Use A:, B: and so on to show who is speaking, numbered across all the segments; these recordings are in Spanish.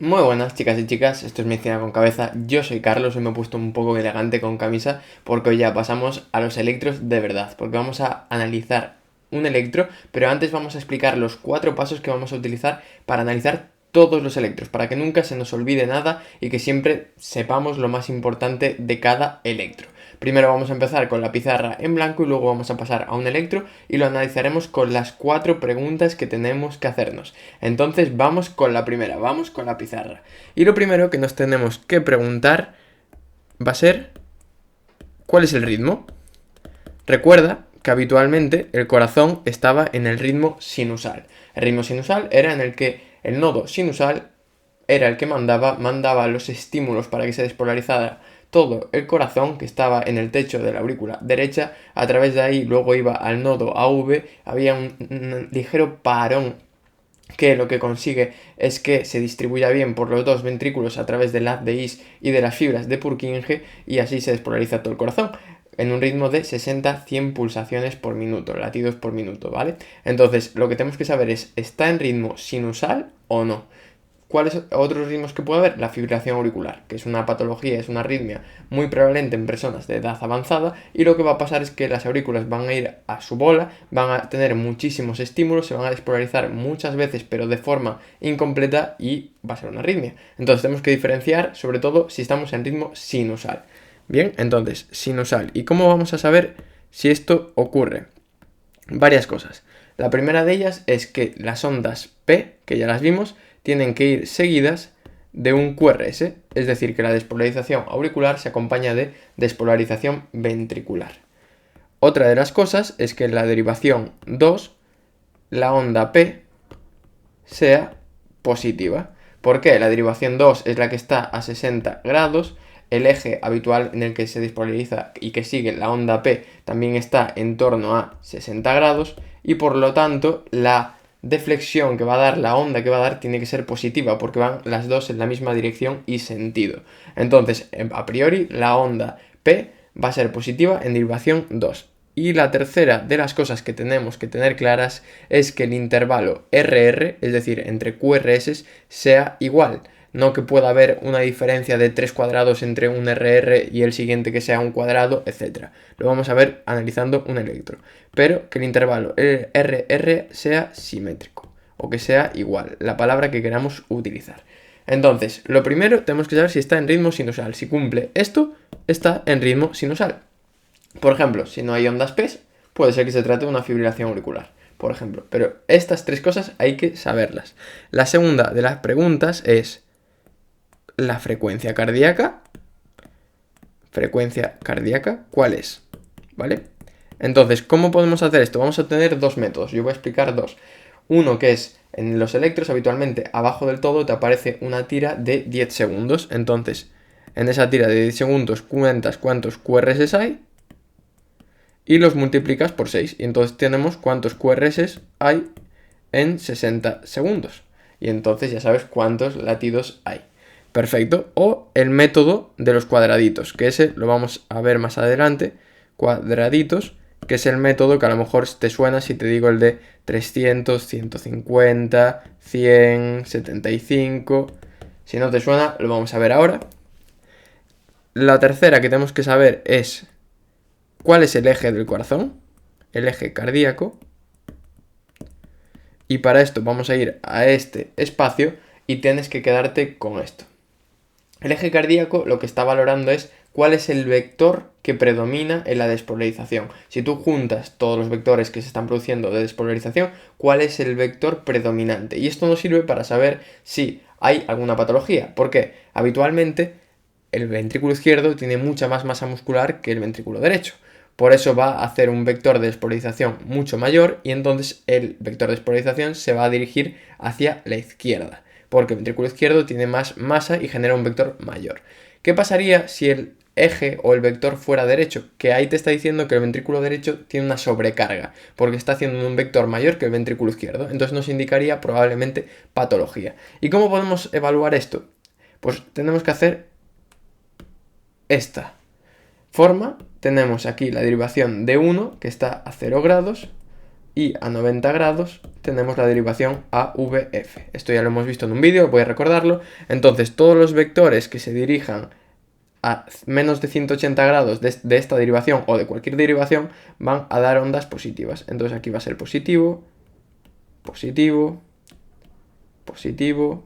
A: Muy buenas chicas y chicas, esto es Medicina con Cabeza, yo soy Carlos, hoy me he puesto un poco elegante con camisa porque hoy ya pasamos a los electros de verdad, porque vamos a analizar un electro, pero antes vamos a explicar los 4 pasos que vamos a utilizar para analizar todos los electros, para que nunca se nos olvide nada y que siempre sepamos lo más importante de cada electro. Primero vamos a empezar con la pizarra en blanco y luego vamos a pasar a un electro y lo analizaremos con las 4 preguntas que tenemos que hacernos. Entonces vamos con la primera, vamos con la pizarra. Y lo primero que nos tenemos que preguntar va a ser ¿cuál es el ritmo? Recuerda que habitualmente el corazón estaba en el ritmo sinusal. El ritmo sinusal era en el que el nodo sinusal era el que mandaba los estímulos para que se despolarizara todo el corazón que estaba en el techo de la aurícula derecha. A través de ahí luego iba al nodo AV, había un ligero parón que lo que consigue es que se distribuya bien por los dos ventrículos a través del haz de Is y de las fibras de Purkinje y así se despolariza todo el corazón en un ritmo de 60-100 pulsaciones por minuto, latidos por minuto, ¿vale? Entonces, lo que tenemos que saber es, ¿está en ritmo sinusal o no? ¿Cuáles otros ritmos que puede haber? La fibrilación auricular, que es una patología, es una arritmia muy prevalente en personas de edad avanzada y lo que va a pasar es que las aurículas van a ir a su bola, van a tener muchísimos estímulos, se van a despolarizar muchas veces pero de forma incompleta y va a ser una arritmia. Entonces tenemos que diferenciar sobre todo si estamos en ritmo sinusal. Bien, entonces sinusal. ¿Y cómo vamos a saber si esto ocurre? Varias cosas. La primera de ellas es que las ondas P, que ya las vimos, tienen que ir seguidas de un QRS, es decir, que la despolarización auricular se acompaña de despolarización ventricular. Otra de las cosas es que en la derivación 2, la onda P sea positiva. ¿Por qué? La derivación 2 es la que está a 60 grados, el eje habitual en el que se despolariza y que sigue la onda P también está en torno a 60 grados y por lo tanto la deflexión que va a dar, la onda que va a dar tiene que ser positiva porque van las dos en la misma dirección y sentido. Entonces, a priori, la onda P va a ser positiva en derivación 2. Y la tercera de las cosas que tenemos que tener claras es que el intervalo RR, es decir, entre QRS, sea igual. No que pueda haber una diferencia de 3 cuadrados entre un RR y el siguiente que sea un cuadrado, etc. Lo vamos a ver analizando un electro. Pero que el intervalo RR sea simétrico o que sea igual, la palabra que queramos utilizar. Entonces, lo primero tenemos que saber si está en ritmo sinusal. Si cumple esto, está en ritmo sinusal. Por ejemplo, si no hay ondas P, puede ser que se trate de una fibrilación auricular, por ejemplo. Pero estas 3 cosas hay que saberlas. La segunda de las preguntas es la frecuencia cardíaca. Frecuencia cardíaca, ¿cuál es? ¿Vale? Entonces, ¿cómo podemos hacer esto? Vamos a tener 2 métodos. Yo voy a explicar 2. Uno que es, en los electros habitualmente abajo del todo te aparece una tira de 10 segundos. Entonces, en esa tira de 10 segundos cuentas cuántos QRS hay y los multiplicas por 6. Y entonces tenemos cuántos QRS hay en 60 segundos. Y entonces ya sabes cuántos latidos hay. Perfecto. O el método de los cuadraditos, que ese lo vamos a ver más adelante. Cuadraditos, que es el método que a lo mejor te suena si te digo el de 300, 150, 100, 75. Si no te suena, lo vamos a ver ahora. La tercera que tenemos que saber es ¿cuál es el eje del corazón? El eje cardíaco. Y para esto vamos a ir a este espacio y tienes que quedarte con esto. El eje cardíaco lo que está valorando es cuál es el vector que predomina en la despolarización. Si tú juntas todos los vectores que se están produciendo de despolarización, cuál es el vector predominante. Y esto nos sirve para saber si hay alguna patología. Porque habitualmente el ventrículo izquierdo tiene mucha más masa muscular que el ventrículo derecho. Por eso va a hacer un vector de despolarización mucho mayor y entonces el vector de despolarización se va a dirigir hacia la izquierda, porque el ventrículo izquierdo tiene más masa y genera un vector mayor. ¿Qué pasaría si el eje o el vector fuera derecho? Que ahí te está diciendo que el ventrículo derecho tiene una sobrecarga, porque está haciendo un vector mayor que el ventrículo izquierdo. Entonces nos indicaría probablemente patología. ¿Y cómo podemos evaluar esto? Pues tenemos que hacer esta forma. Tenemos aquí la derivación de 1 que está a 0 grados y a 90 grados tenemos la derivación AVF. Esto ya lo hemos visto en un vídeo, voy a recordarlo. Entonces todos los vectores que se dirijan a menos de 180 grados de esta derivación o de cualquier derivación van a dar ondas positivas. Entonces aquí va a ser positivo, positivo, positivo,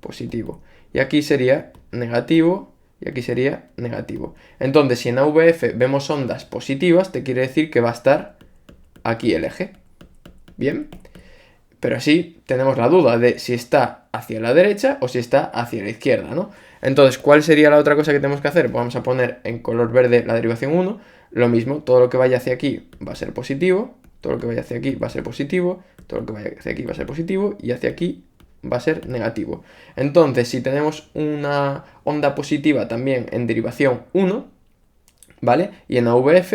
A: positivo. Y aquí sería negativo y aquí sería negativo. Entonces si en AVF vemos ondas positivas, te quiere decir que va a estar aquí el eje. Bien, pero así tenemos la duda de si está hacia la derecha o si está hacia la izquierda, ¿no? Entonces, ¿cuál sería la otra cosa que tenemos que hacer? Pues vamos a poner en color verde la derivación 1, lo mismo, todo lo que vaya hacia aquí va a ser positivo, todo lo que vaya hacia aquí va a ser positivo, todo lo que vaya hacia aquí va a ser positivo y hacia aquí va a ser negativo. Entonces, si tenemos una onda positiva también en derivación 1, ¿vale? Y en AVF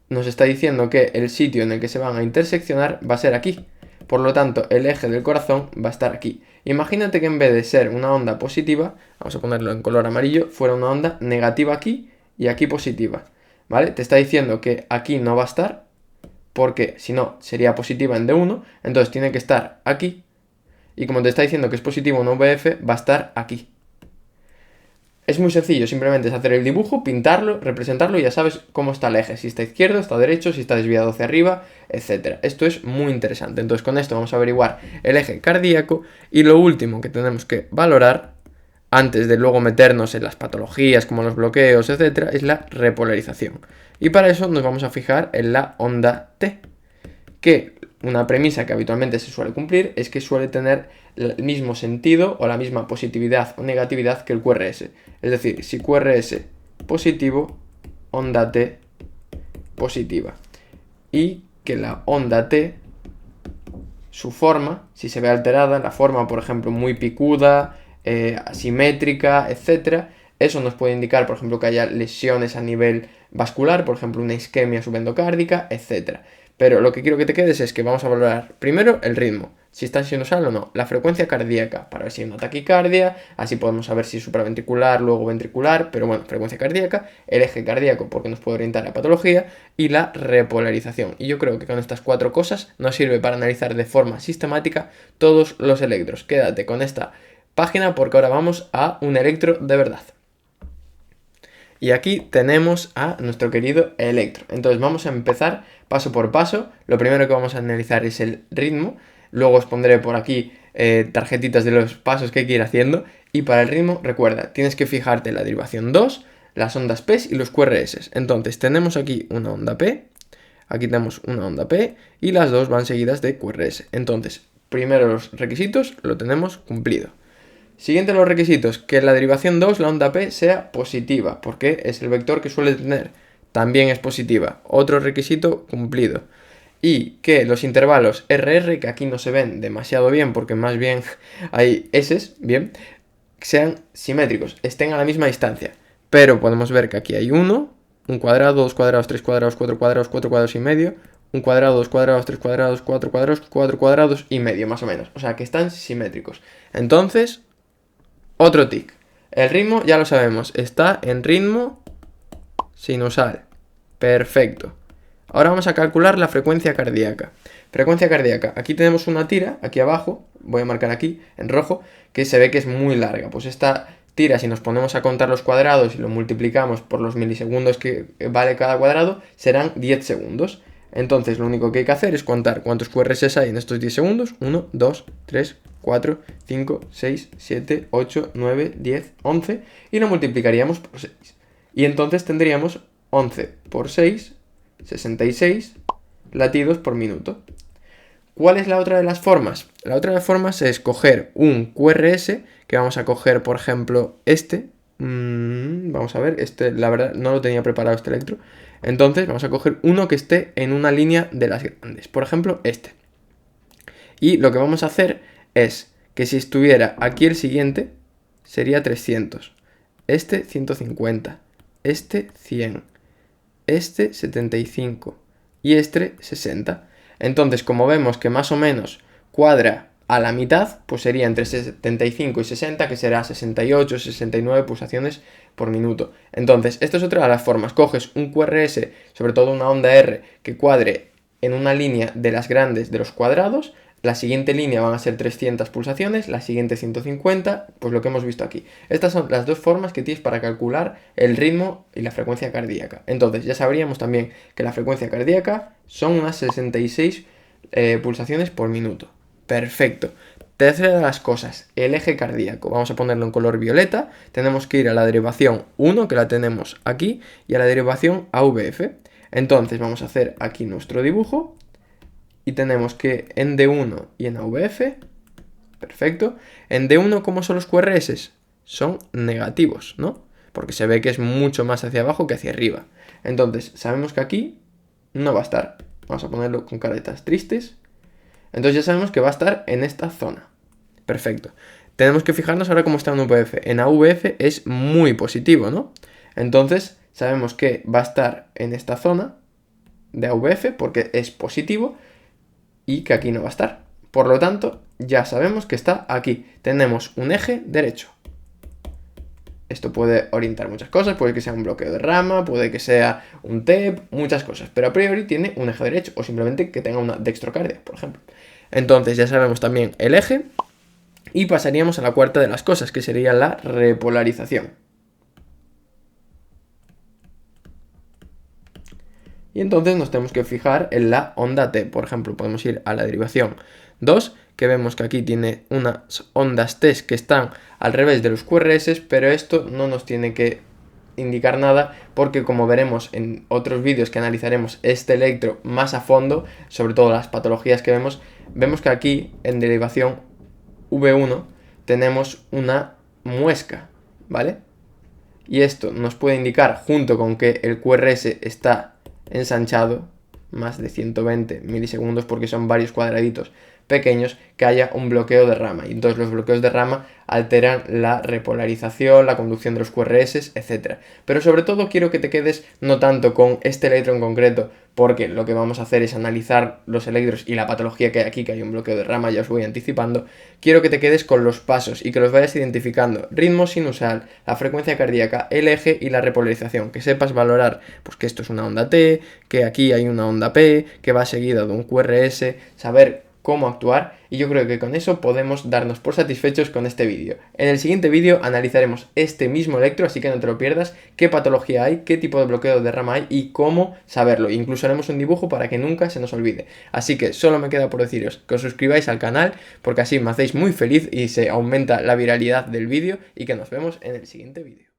A: nos está diciendo que el sitio en el que se van a interseccionar va a ser aquí. Por lo tanto, el eje del corazón va a estar aquí. Imagínate que en vez de ser una onda positiva, vamos a ponerlo en color amarillo, fuera una onda negativa aquí y aquí positiva, ¿vale? Te está diciendo que aquí no va a estar, porque si no, sería positiva en D1, entonces tiene que estar aquí. Y como te está diciendo que es positivo en VF, va a estar aquí. Es muy sencillo, simplemente es hacer el dibujo, pintarlo, representarlo y ya sabes cómo está el eje, si está izquierdo, está derecho, si está desviado hacia arriba, etc. Esto es muy interesante. Entonces con esto vamos a averiguar el eje cardíaco y lo último que tenemos que valorar, antes de luego meternos en las patologías como los bloqueos, etc., es la repolarización. Y para eso nos vamos a fijar en la onda T, que una premisa que habitualmente se suele cumplir es que suele tener el mismo sentido o la misma positividad o negatividad que el QRS. Es decir, si QRS positivo, onda T positiva. Y que la onda T, su forma, si se ve alterada, la forma, por ejemplo, muy picuda, asimétrica, etc., eso nos puede indicar, por ejemplo, que haya lesiones a nivel vascular, por ejemplo, una isquemia subendocárdica, etc. Pero lo que quiero que te quedes es que vamos a valorar primero el ritmo, si está sinusal o no, la frecuencia cardíaca, para ver si hay una taquicardia, así podemos saber si es supraventricular, luego ventricular, pero bueno, frecuencia cardíaca, el eje cardíaco porque nos puede orientar a patología y la repolarización. Y yo creo que con estas 4 cosas nos sirve para analizar de forma sistemática todos los electros. Quédate con esta página porque ahora vamos a un electro de verdad. Y aquí tenemos a nuestro querido electro. Entonces vamos a empezar paso por paso. Lo primero que vamos a analizar es el ritmo. Luego os pondré por aquí tarjetitas de los pasos que hay que ir haciendo. Y para el ritmo, recuerda, tienes que fijarte en la derivación 2, las ondas P y los QRS. Entonces tenemos aquí una onda P, aquí tenemos una onda P y las dos van seguidas de QRS. Entonces, primero los requisitos lo tenemos cumplido. Siguiente los requisitos, que la derivación 2, la onda P, sea positiva, porque es el vector que suele tener. También es positiva. Otro requisito cumplido. Y que los intervalos RR, que aquí no se ven demasiado bien, porque más bien hay S, bien, sean simétricos, estén a la misma distancia. Pero podemos ver que aquí hay 1, un cuadrado, 2 cuadrados, 3 cuadrados, 4 cuadrados, 4 cuadrados y medio, un cuadrado, 2 cuadrados, 3 cuadrados, 4 cuadrados, 4 cuadrados y medio, más o menos. O sea, que están simétricos. Entonces, otro tic. El ritmo, ya lo sabemos, está en ritmo sinusal. Perfecto. Ahora vamos a calcular la frecuencia cardíaca. Frecuencia cardíaca. Aquí tenemos una tira, aquí abajo, voy a marcar aquí, en rojo, que se ve que es muy larga. Pues esta tira, si nos ponemos a contar los cuadrados y lo multiplicamos por los milisegundos que vale cada cuadrado, serán 10 segundos. Entonces lo único que hay que hacer es contar cuántos QRS hay en estos 10 segundos. 1, 2, 3, 4, 5, 6, 7, 8, 9, 10, 11 y lo multiplicaríamos por 6. Y entonces tendríamos 11 por 6, 66 latidos por minuto. ¿Cuál es la otra de las formas? La otra de las formas es coger un QRS, que vamos a coger, por ejemplo, este. Vamos a ver, este la verdad no lo tenía preparado este electro. Entonces vamos a coger uno que esté en una línea de las grandes. Por ejemplo, este. Y lo que vamos a hacer es que si estuviera aquí el siguiente, sería 300. Este 150. Este 100. Este 75. Y este 60. Entonces, como vemos que más o menos cuadra a la mitad, pues sería entre 75 y 60, que será 68, 69 pulsaciones por minuto. Entonces, esto es otra de las formas. Coges un QRS, sobre todo una onda R, que cuadre en una línea de las grandes de los cuadrados. La siguiente línea van a ser 300 pulsaciones, la siguiente 150, pues lo que hemos visto aquí. Estas son las dos formas que tienes para calcular el ritmo y la frecuencia cardíaca. Entonces ya sabríamos también que la frecuencia cardíaca son unas 66 pulsaciones por minuto. Perfecto. Tercera de las cosas, el eje cardíaco. Vamos a ponerlo en color violeta. Tenemos que ir a la derivación 1, que la tenemos aquí, y a la derivación AVF. Entonces vamos a hacer aquí nuestro dibujo. Y tenemos que en D1 y en AVF, perfecto. En D1, ¿cómo son los QRS? Son negativos, ¿no? Porque se ve que es mucho más hacia abajo que hacia arriba. Entonces, sabemos que aquí no va a estar. Vamos a ponerlo con caretas tristes. Entonces ya sabemos que va a estar en esta zona. Perfecto. Tenemos que fijarnos ahora cómo está en AVF. En AVF es muy positivo, ¿no? Entonces, sabemos que va a estar en esta zona de AVF porque es positivo, y que aquí no va a estar. Por lo tanto, ya sabemos que está aquí. Tenemos un eje derecho. Esto puede orientar muchas cosas, puede que sea un bloqueo de rama, puede que sea un TEP, muchas cosas. Pero a priori tiene un eje derecho, o simplemente que tenga una dextrocardia, por ejemplo. Entonces ya sabemos también el eje, y pasaríamos a la cuarta de las cosas, que sería la repolarización. Y entonces nos tenemos que fijar en la onda T. Por ejemplo, podemos ir a la derivación 2, que vemos que aquí tiene unas ondas T que están al revés de los QRS, pero esto no nos tiene que indicar nada, porque como veremos en otros vídeos que analizaremos este electro más a fondo, sobre todo las patologías que vemos que aquí en derivación V1 tenemos una muesca, ¿vale? Y esto nos puede indicar, junto con que el QRS está ensanchado, más de 120 milisegundos, porque son varios cuadraditos pequeños, que haya un bloqueo de rama. Y entonces los bloqueos de rama alteran la repolarización, la conducción de los QRS, etc. Pero sobre todo quiero que te quedes no tanto con este electro en concreto, porque lo que vamos a hacer es analizar los electros y la patología que hay aquí, que hay un bloqueo de rama, ya os voy anticipando. Quiero que te quedes con los pasos y que los vayas identificando: ritmo sinusal, la frecuencia cardíaca, el eje y la repolarización. Que sepas valorar pues que esto es una onda T, que aquí hay una onda P, que va seguida de un QRS, saber cómo actuar, y yo creo que con eso podemos darnos por satisfechos con este vídeo. En el siguiente vídeo analizaremos este mismo electro, así que no te lo pierdas, qué patología hay, qué tipo de bloqueo de rama hay y cómo saberlo. Incluso haremos un dibujo para que nunca se nos olvide. Así que solo me queda por deciros que os suscribáis al canal, porque así me hacéis muy feliz y se aumenta la viralidad del vídeo, y que nos vemos en el siguiente vídeo.